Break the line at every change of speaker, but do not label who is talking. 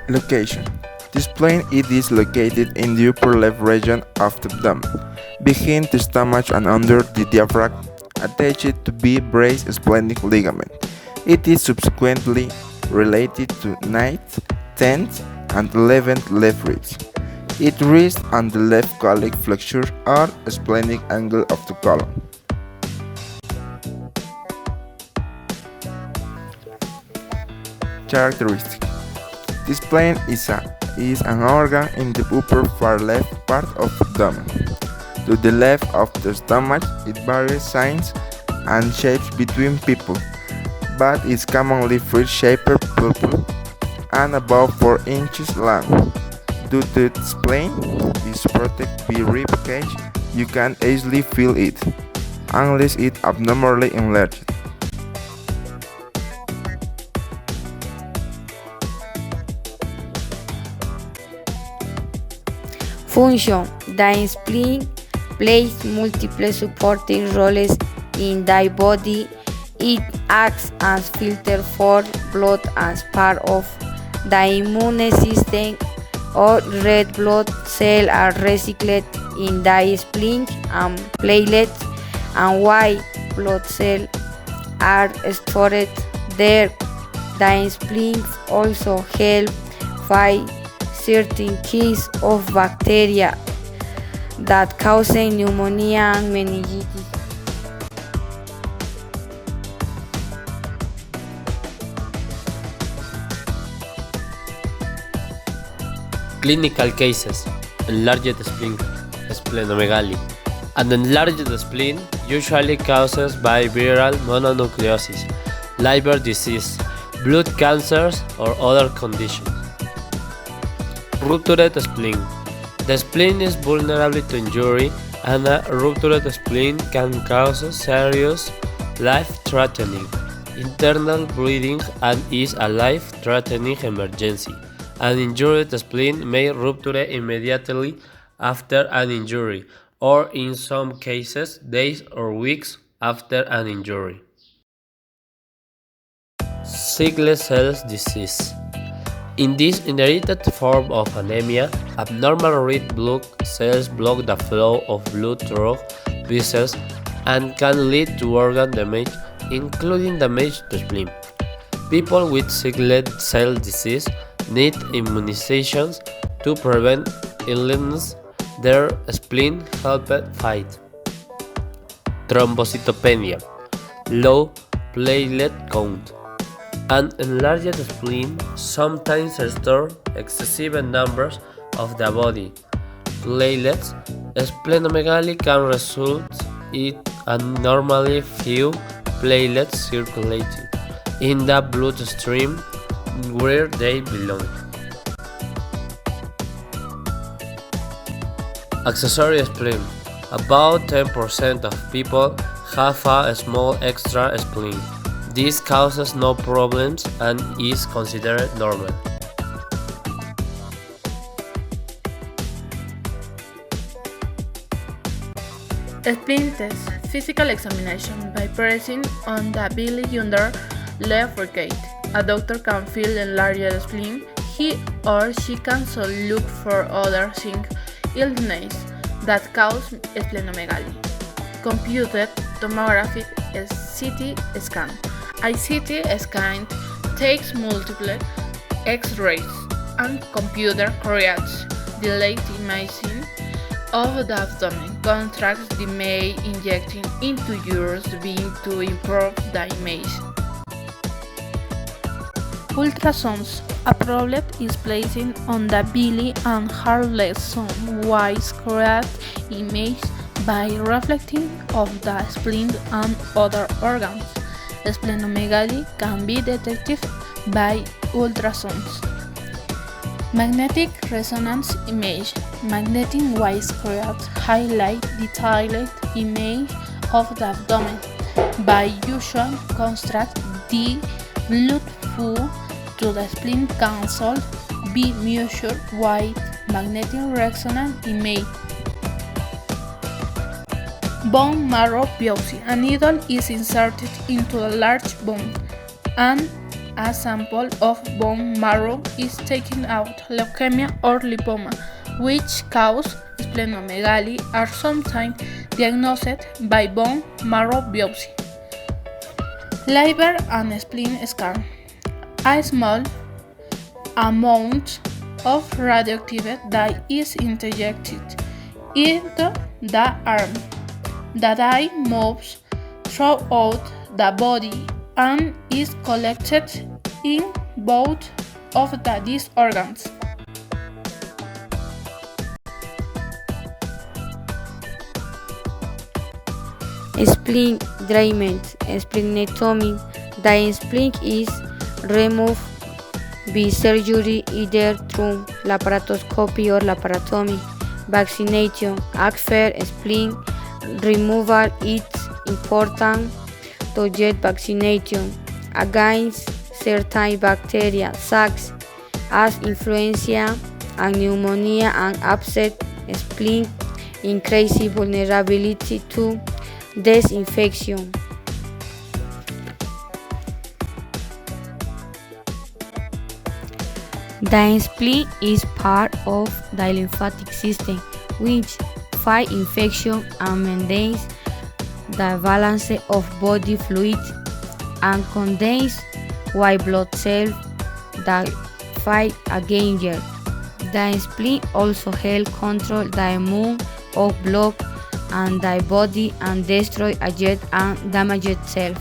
Location. The spleen it is located in the upper left region of the abdomen, behind the stomach and under the diaphragm, attached to the braced splenic ligament. It is subsequently related to 9th, 10th, and 11th left ribs. It rests on the left colic flexure or splenic angle of the colon. Characteristics. The spleen is an organ in the upper far left part of the abdomen. To the left of the stomach, it varies signs and shapes between people, but is commonly fruit-shaped pulpy and about 4 inches long. Due to its spleen is protected by rib cage, you can easily feel it, unless it abnormally enlarged.
Function. The spleen plays multiple supporting roles in the body. It acts as filter for blood as part of the immune system. All red blood cells are recycled in the spleen and platelets, and white blood cells are stored there. The spleen also helps fight certain kinds of bacteria that cause pneumonia and meningitis.
Clinical cases: enlarged spleen, splenomegaly. An enlarged spleen usually causes by viral mononucleosis, liver disease, blood cancers, or other conditions. Ruptured spleen. The spleen is vulnerable to injury, and a ruptured spleen can cause serious, life-threatening internal bleeding and is a life-threatening emergency. An injured spleen may rupture immediately after an injury, or in some cases, days or weeks after an injury. Sickle cell disease. In this inherited form of anemia, abnormal red blood cells block the flow of blood through vessels and can lead to organ damage, including damage to spleen. People with sickle cell disease need immunizations to prevent illness. Their spleen helps fight. Thrombocytopenia, low platelet count. An enlarged spleen sometimes stores excessive numbers of the body platelets. Splenomegaly can result in abnormally few platelets circulating in the bloodstream where they belong. Accessory spleen. About 10% of people have a small extra spleen. This causes no problems and is considered normal.
Spleen test. Physical examination by pressing on the belly under left ribcage. A doctor can feel enlarged spleen. He or she can also look for other things, illness that cause splenomegaly. Computed tomography CT scan. A CT scan takes multiple X-rays and computer creates the late imaging of the abdomen. Contracts the may injecting into yours being to improve the image. Ultrasounds. A probe is placed on the belly and harvest some widescreen image by reflecting of the spleen and other organs. Splenomegaly can be detected by ultrasounds. Magnetic resonance image. Magnetic widescreen highlight detailed image of the abdomen. By usual construct, the blood flow to the spleen can also be measured with magnetic resonance image. Bone marrow biopsy. A needle is inserted into a large bone and a sample of bone marrow is taken out. Leukemia or lymphoma, which cause splenomegaly, are sometimes diagnosed by bone marrow biopsy. Liver and spleen scan. A small amount of radioactive dye is injected into the arm. The dye moves throughout the body and is collected in both of these organs.
Spleen drainment, splenectomy. The spleen is removed by surgery either through laparoscopy or laparotomy. Vaccination. After spleen removal, it's important to get vaccination against certain bacteria such as influenza and pneumonia, and upset spleen increases vulnerability to disinfection. The spleen is part of the lymphatic system, which fights infection and maintains the balance of body fluids and contains white blood cells that fight against germs. The spleen also helps control the immune of blood and the body and destroy aged and damaged cells.